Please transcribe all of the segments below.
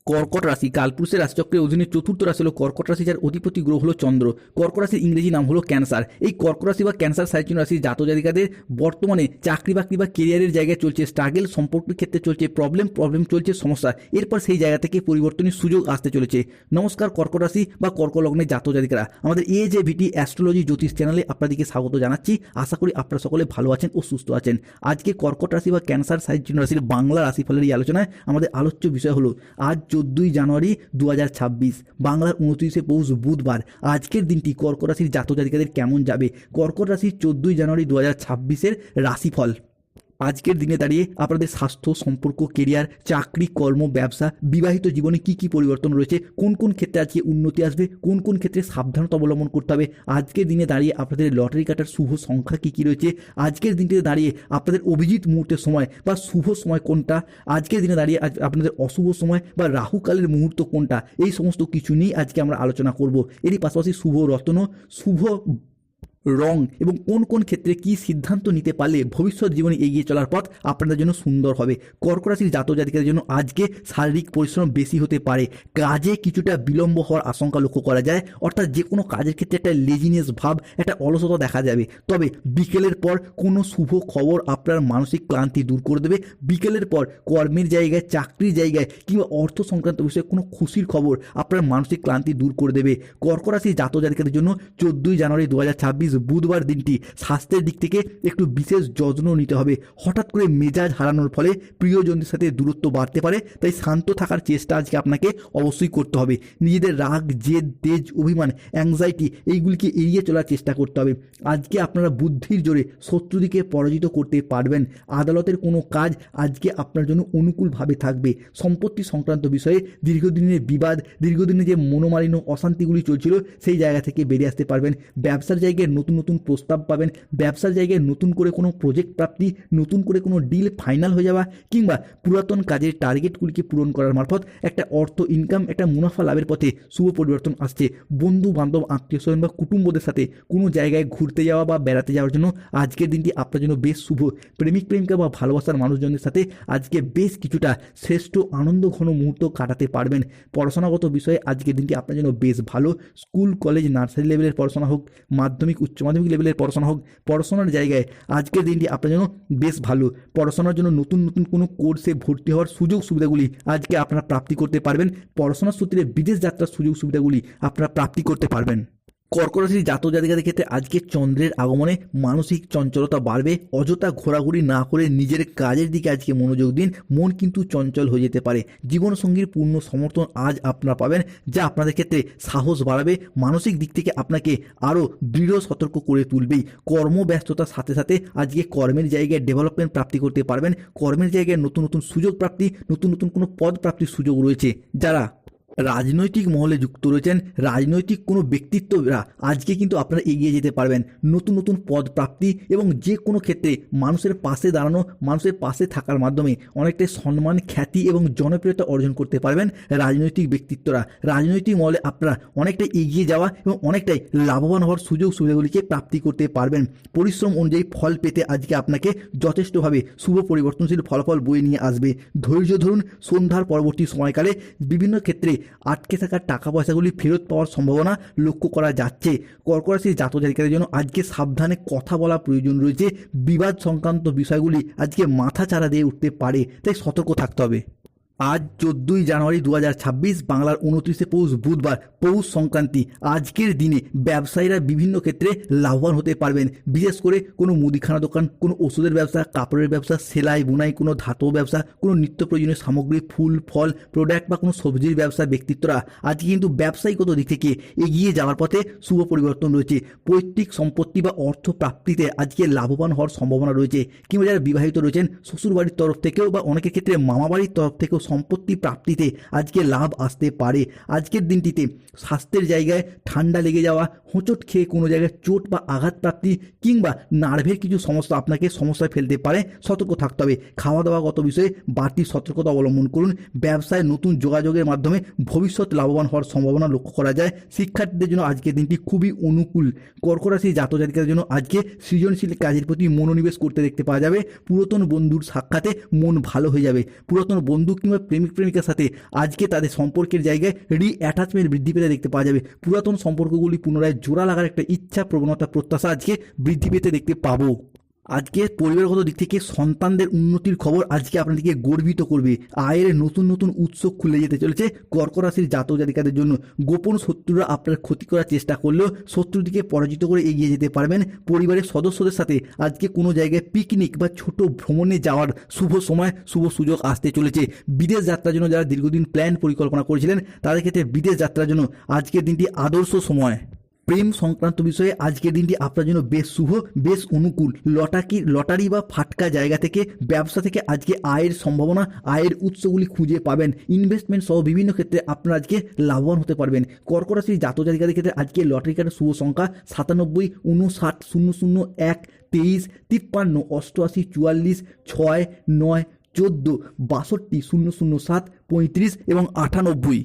কর্কট রাশি কালপুরুষের রাশিচক্রের অধীনে চতুর্থ রাশি হলো কর্কট রাশি, যার অধিপতি গ্রহ হলো চন্দ্র। কর্কট রাশির ইংরেজি নাম হলো ক্যান্সার। এই কর্কট রাশি বা ক্যান্সার সাইন রাশির জাতজাতিকাদের বর্তমানে চাকরি বাকরি বা কেরিয়ারের জায়গায় চলছে স্ট্রাগল, সম্পর্কের ক্ষেত্রে চলছে প্রবলেম চলছে সমস্যা। এরপর সেই জায়গা থেকে পরিবর্তনের সুযোগ আসতে চলেছে। নমস্কার কর্কট রাশি বা কর্ক লগ্নের জাতজাতিকারা, আমাদের AJVT অ্যাস্ট্রোলজি জ্যোতিষ চ্যানেলে আপনাদেরকে স্বাগত জানাচ্ছি। আশা করি আপনারা সকলে ভালো আছেন ও সুস্থ আছেন। আজকে কর্কট রাশি বা ক্যান্সার সাইন রাশির বাংলা রাশিফলের এই আলোচনায় আমাদের আলোচ্য বিষয় হলো আজ 14ই জানুয়ারি 2026, বাংলার 29শে পৌষ বুধবার। আজকের দিনটি কর্কট রাশির জাতজাতিকাদের কেমন যাবে? কর্কট রাশির 14ই জানুয়ারি 2026-এর রাশিফল। আজকের দিনে দাঁড়িয়ে আপনাদের স্বাস্থ্য, সম্পর্ক, কেরিয়ার, চাকরি, কর্ম, ব্যবসা, বিবাহিত জীবনে কি কি পরিবর্তন রয়েছে, কোন কোন ক্ষেত্রে আজকে উন্নতি আসবে, কোন কোন ক্ষেত্রে সাবধানতা অবলম্বন করতে হবে, আজকের দিনে দাঁড়িয়ে আপনাদের লটারি কাটার শুভ সংখ্যা কী কী রয়েছে, আজকের দিনটিতে দাঁড়িয়ে আপনাদের অভিজিৎ মুহূর্তের সময় বা শুভ সময় কোনটা, আজকের দিনে দাঁড়িয়ে আপনাদের অশুভ সময় বা রাহুকালের মুহূর্ত কোনটা, এই সমস্ত কিছু নিয়েই আজকে আমরা আলোচনা করব। এরই পাশাপাশি শুভ রত্ন, শুভ রং এবং কোন কোন ক্ষেত্রে কি সিদ্ধান্ত নিতে পারলে ভবিষ্যৎ জীবনে এগিয়ে চলার পথ আপনাদের জন্য সুন্দর হবে। কর্কট রাশির জাতজাতিকাদের জন্য আজকে শারীরিক পরিশ্রম বেশি হতে পারে, কাজে কিছুটা বিলম্ব হওয়ার আশঙ্কা লক্ষ্য করা যায়, অর্থাৎ যে কোনো কাজের ক্ষেত্রে একটা লেজিনেস ভাব, একটা অলসতা দেখা যাবে। তবে বিকেলের পর কোনো শুভ খবর আপনার মানসিক ক্লান্তি দূর করে দেবে। বিকেলের পর কর্মের জায়গায়, চাকরির জায়গায় কিংবা অর্থ সংক্রান্ত বিষয়ে কোনো খুশির খবর আপনার মানসিক ক্লান্তি দূর করে দেবে। কর্কট রাশির জাতজাতিকাদের জন্য 14ই জানুয়ারি 2026 বুধবার দিনটি স্বাস্থ্যের দিক থেকে একটু বিশেষ যত্ন নিতে হবে। হঠাৎ করে মেজাজ হারানোর ফলে প্রিয়জনদের সাথে দূরত্ব বাড়তে পারে, তাই শান্ত থাকার চেষ্টা আজকে আপনাকে অবশ্যই করতে হবে। নিজেদের রাগ, জেদ, তেজ, অভিমান, অ্যাংজাইটি এইগুলিকে এড়িয়ে চলার চেষ্টা করতে হবে। আজকে আপনারা বুদ্ধির জোরে শত্রুদিকে পরাজিত করতে পারবেন। আদালতের কোনো কাজ আজকে আপনার জন্য অনুকূলভাবে থাকবে। সম্পত্তি সংক্রান্ত বিষয়ে দীর্ঘদিনের বিবাদ, দীর্ঘদিনের যে মনোমালিন্য, অশান্তিগুলি চলছিল, সেই জায়গা থেকে বেরিয়ে আসতে পারবেন। ব্যবসার জায়গায় নতুন নতুন প্রস্তাব পাবেন। ব্যবসার জায়গায় নতুন করে কোনো প্রজেক্ট প্রাপ্তি, নতুন করে কোনো ডিল ফাইনাল হয়ে যাওয়া কিংবা পুরাতন কাজের টার্গেটগুলিকে পূরণ করার মারফত একটা অর্থ ইনকাম, একটা মুনাফা লাভের পথে শুভ পরিবর্তন আসছে। বন্ধু বান্ধব, আত্মীয় স্বজন বা কুটুম্বদের সাথে কোনো জায়গায় ঘুরতে যাওয়া বা বেড়াতে যাওয়ার জন্য আজকের দিনটি আপনার জন্য বেশ শুভ। প্রেমিক প্রেমিকা বা ভালোবাসার মানুষজনের সাথে আজকে বেশ কিছুটা শ্রেষ্ঠ আনন্দ ঘন মুহূর্ত কাটাতে পারবেন। পড়াশোনাগত বিষয়ে আজকের দিনটি আপনার জন্য বেশ ভালো। স্কুল, কলেজ, নার্সারি লেভেলের পড়াশোনা হোক, মাধ্যমিক, উচ্চ মাধ্যমিক লেভেলের পড়াশোনা হোক, পড়াশোনার জায়গায় আজকের দিনটি আপনার জন্য বেশ ভালো। পড়াশোনার জন্য নতুন নতুন কোনো কোর্সে ভর্তি হওয়ার সুযোগ সুবিধাগুলি আজকে আপনারা প্রাপ্তি করতে পারবেন। পড়াশোনার সূত্রে বিদেশ যাত্রার সুযোগ সুবিধাগুলি আপনারা প্রাপ্তি করতে পারবেন। কর্কট রাশির জাতজাতিকাদের ক্ষেত্রে আজকে চন্দ্রের আগমনে মানসিক চঞ্চলতা বাড়বে। অযথা ঘোরাঘুরি না করে নিজের কাজের দিকে আজকে মনোযোগ দিন। মন কিন্তু চঞ্চল হয়ে যেতে পারে। জীবনসঙ্গীর পূর্ণ সমর্থন আজ আপনারা পাবেন, যা আপনাদের ক্ষেত্রে সাহস বাড়াবে। মানসিক দিক থেকে আপনাকে আরও দৃঢ় সতর্ক করে তুলবেই। কর্মব্যস্ততার সাথে সাথে আজকে কর্মের জায়গায় ডেভেলপমেন্ট প্রাপ্তি করতে পারবেন। কর্মের জায়গায় নতুন নতুন সুযোগ প্রাপ্তি, নতুন নতুন কোনো পদ প্রাপ্তির সুযোগ রয়েছে। যারা রাজনৈতিক মহলে যুক্ত রয়েছেন, রাজনৈতিক কোনো ব্যক্তিত্বরা আজকে কিন্তু আপনারা এগিয়ে যেতে পারবেন। নতুন নতুন পদ প্রাপ্তি এবং যে কোনো ক্ষেত্রে মানুষের পাশে দাঁড়ানো, মানুষের পাশে থাকার মাধ্যমে অনেকটাই সম্মান, খ্যাতি এবং জনপ্রিয়তা অর্জন করতে পারবেন রাজনৈতিক ব্যক্তিত্বরা। রাজনৈতিক মহলে আপনারা অনেকটাই এগিয়ে যাওয়া এবং অনেকটাই লাভবান হওয়ার সুযোগ সুবিধাগুলিকে প্রাপ্তি করতে পারবেন। পরিশ্রম অনুযায়ী ফল পেতে আজকে আপনাকে যথেষ্টভাবে শুভ পরিবর্তনশীল ফলাফল বয়ে নিয়ে আসবে। ধৈর্য ধরুন। সন্ধ্যার পরবর্তী সময়কালে বিভিন্ন ক্ষেত্রে আটকে থাকা টাকা পয়সাগুলি ফেরত পাওয়ার সম্ভাবনা লক্ষ্য করা যাচ্ছে। কর্কট রাশির জাতজাতিকাদের জন্য আজকে সাবধানে কথা বলা প্রয়োজন রয়েছে। বিবাদ সংক্রান্ত বিষয়গুলি আজকে মাথা চাড়া দিয়ে উঠতে পারে, তাই সতর্ক থাকতে হবে। আজ 14ই জানুয়ারি 2026, বাংলার 29শে পৌষ বুধবার, পৌষ সংক্রান্তি। আজকের দিনে ব্যবসায়ীরা বিভিন্ন ক্ষেত্রে লাভবান হতে পারবেন। বিশেষ করে কোনো মুদিখানা দোকান, কোনো ওষুধের ব্যবসা, কাপড়ের ব্যবসা, সেলাই বুনাই, কোনো ধাতব ব্যবসা, কোনো নিত্য প্রয়োজনীয় সামগ্রী, ফুল ফল প্রোডাক্ট বা কোনো সবজির ব্যবসা ব্যক্তিত্বরা আজকে কিন্তু ব্যবসায়িকগত দিক থেকে এগিয়ে যাওয়ার পথে শুভ পরিবর্তন রয়েছে। পৈতৃক সম্পত্তি বা অর্থ প্রাপ্তিতে আজকে লাভবান হওয়ার সম্ভাবনা রয়েছে। কিংবা যারা বিবাহিত রয়েছেন, শ্বশুরবাড়ির তরফ থেকেও বা অনেকের ক্ষেত্রে মামাবাড়ির তরফ থেকেও সম্পত্তি প্রাপ্তিতে আজকে লাভ আসতে পারে। আজকের দিনটিতে স্বাস্থ্যের জায়গায় ঠান্ডা লেগে যাওয়া, হোঁচট খেয়ে কোনো জায়গায় চোট বা আঘাত প্রাপ্তি কিংবা নার্ভের কিছু সমস্যা আপনাকে সমস্যায় ফেলতে পারে, সতর্ক থাকতে হবে। খাওয়া দাওয়াগত বিষয়ে বাড়তি সতর্কতা অবলম্বন করুন। ব্যবসায় নতুন যোগাযোগের মাধ্যমে ভবিষ্যৎ লাভবান হওয়ার সম্ভাবনা লক্ষ্য করা যায়। শিক্ষার্থীদের জন্য আজকের দিনটি খুবই অনুকূল। কর্কট রাশির জাতজাতিকাদের জন্য আজকে সৃজনশীল কাজের প্রতি মনোনিবেশ করতে দেখতে পাওয়া যাবে। পুরাতন বন্ধুর সাক্ষাতে মন ভালো হয়ে যাবে। পুরাতন বন্ধু কিংবা কিংবা প্রেমিক প্রেমিকার সাথে আজকে তাদের সম্পর্কের জায়গায় অ্যাটাচমেন্ট বৃদ্ধি পেতে দেখতে পাওয়া যাবে। পুরাতন সম্পর্কগুলি পুনরায় জোড়া লাগার একটা ইচ্ছা, প্রবণতা, প্রত্যাশা আজকে বৃদ্ধি পেতে দেখতে পাবো। আজকে পরিবারগত দিক থেকে সন্তানদের উন্নতির খবর আজকে আপনাদেরকে গর্বিত করবে। আয়ের নতুন নতুন উৎস খুলে যেতে চলেছে কর্কট রাশির জাতক জাতিকাদের জন্য। গোপন শত্রুরা আপনার ক্ষতি করার চেষ্টা করলেও শত্রুদিকে পরাজিত করে এগিয়ে যেতে পারবেন। পরিবারের সদস্যদের সাথে আজকে কোনো জায়গায় পিকনিক বা ছোট ভ্রমণে যাওয়ার শুভ সময়, শুভ সুযোগ আসতে চলেছে। বিদেশ যাত্রার জন্য যারা দীর্ঘদিন প্ল্যান পরিকল্পনা করেছিলেন তাদের ক্ষেত্রে বিদেশ যাত্রার জন্য আজকের দিনটি আদর্শ সময়। প্রেম সংক্রান্ত বিষয়ে আজকের দিনটি আপনার জন্য বেশ শুভ, বেশ অনুকূল। লটারি বা ফাটকা জায়গা থেকে, ব্যবসা থেকে আজকে আয়ের সম্ভাবনা, আয়ের উৎসগুলি খুঁজে পাবেন। ইনভেস্টমেন্ট সহ বিভিন্ন ক্ষেত্রে আপনারা আজকে লাভবান হতে পারবেন। কর্কট রাশির জাতক জাতিকাদের ক্ষেত্রে আজকে লটারি কার্ডের শুভ সংখ্যা 97, 59, 00, 1, 23, 53, 88, 44, 6, 9, 14, 62, 007, 35 এবং 98।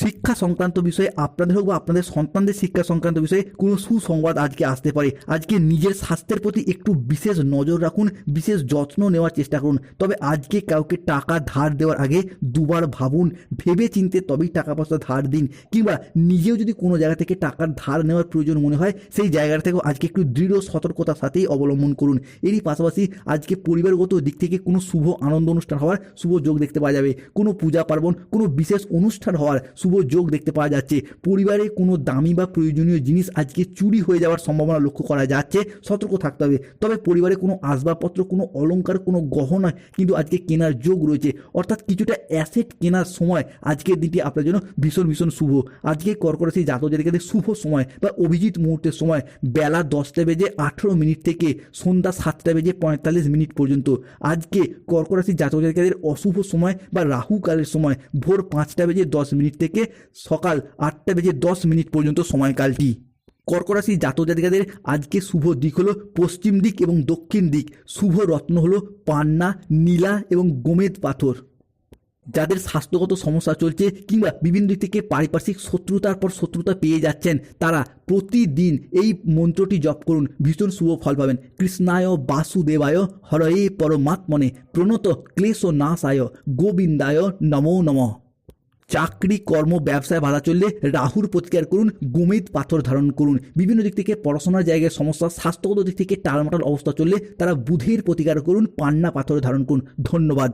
শিক্ষা সংক্রান্ত বিষয়ে আপনাদের হোক বা আপনাদের সন্তানদের শিক্ষা সংক্রান্ত বিষয়ে কোনো সুসংবাদ আজকে আসতে পারে। আজকে নিজের স্বাস্থ্যের প্রতি একটু বিশেষ নজর রাখুন, বিশেষ যত্ন নেওয়ার চেষ্টা করুন। তবে আজকে কাউকে টাকা ধার দেওয়ার আগে দুবার ভাবুন, ভেবে চিনতে তবেই টাকা পয়সা ধার দিন। কিংবা নিজেও যদি কোনো জায়গা থেকে টাকার ধার নেওয়ার প্রয়োজন মনে হয় সেই জায়গাটা থেকেও আজকে একটু দৃঢ় সতর্কতার সাথেই অবলম্বন করুন। এরই পাশাপাশি আজকে পরিবারগত দিক থেকে কোনো শুভ আনন্দ অনুষ্ঠান হওয়ার শুভ যোগ দেখতে পাওয়া যাবে। কোনো পূজা পার্বণ, কোনো বিশেষ অনুষ্ঠান হওয়ার শুভ যোগ দেখতে পাওয়া যাচ্ছে। পরিবারে কোনো দামি বা প্রয়োজনীয় জিনিস আজকে চুরি হয়ে যাওয়ার সম্ভাবনা লক্ষ্য করা যাচ্ছে, সতর্ক থাকতে হবে। তবে পরিবারে কোনো আসবাবপত্র, কোনো অলংকার, কোনো গহনা কিন্তু আজকে কেনার যোগ রয়েছে, অর্থাৎ কিছুটা অ্যাসেট কেনার সময় আজকের দিনটি আপনার জন্য ভীষণ ভীষণ শুভ। আজকে কর্কট রাশি জাতক জাতিকাদের শুভ সময় বা অভিজিৎ মুহূর্তের সময় বেলা 10:18 থেকে সন্ধ্যা 7:45 পর্যন্ত। আজকে কর্কট রাশি জাতক জাতিকাদের অশুভ সময় বা রাহু কালের সময় ভোর 5:10 থেকে সকাল 8:10 পর্যন্ত সময়কালটি। কর্কট রাশি জাতক জাতিকাদের আজকে শুভ দিক হলো পশ্চিম দিক এবং দক্ষিণ দিক। শুভ রত্ন হলো পান্না, নীলা এবং গোমেদ পাথর। যাদের স্বাস্থ্যগত সমস্যা চলছে কিংবা বিভিন্ন দিক থেকে পারিপার্শ্বিক শত্রুতার পর শত্রুতা পেয়ে যাচ্ছেন, তারা প্রতিদিন এই মন্ত্রটি জপ করুন, ভীষণ শুভ ফল পাবেন। কৃষ্ণায় বাসুদেবায় হরয়ে পরমাত্মনে প্রণত ক্লেশ নাশায় গোবিন্দায় নমো নমঃ। চাকরি, কর্ম, ব্যবসায় বাধা চললে রাহুর প্রতিকার করুন, গোমেদ পাথর ধারণ করুন। বিভিন্ন দিক থেকে পড়াশোনার জায়গায় সমস্যা, স্বাস্থ্যগত দিক থেকে টালমাটাল অবস্থা চললে তারা বুধের প্রতিকার করুন, পান্না পাথর ধারণ করুন। ধন্যবাদ।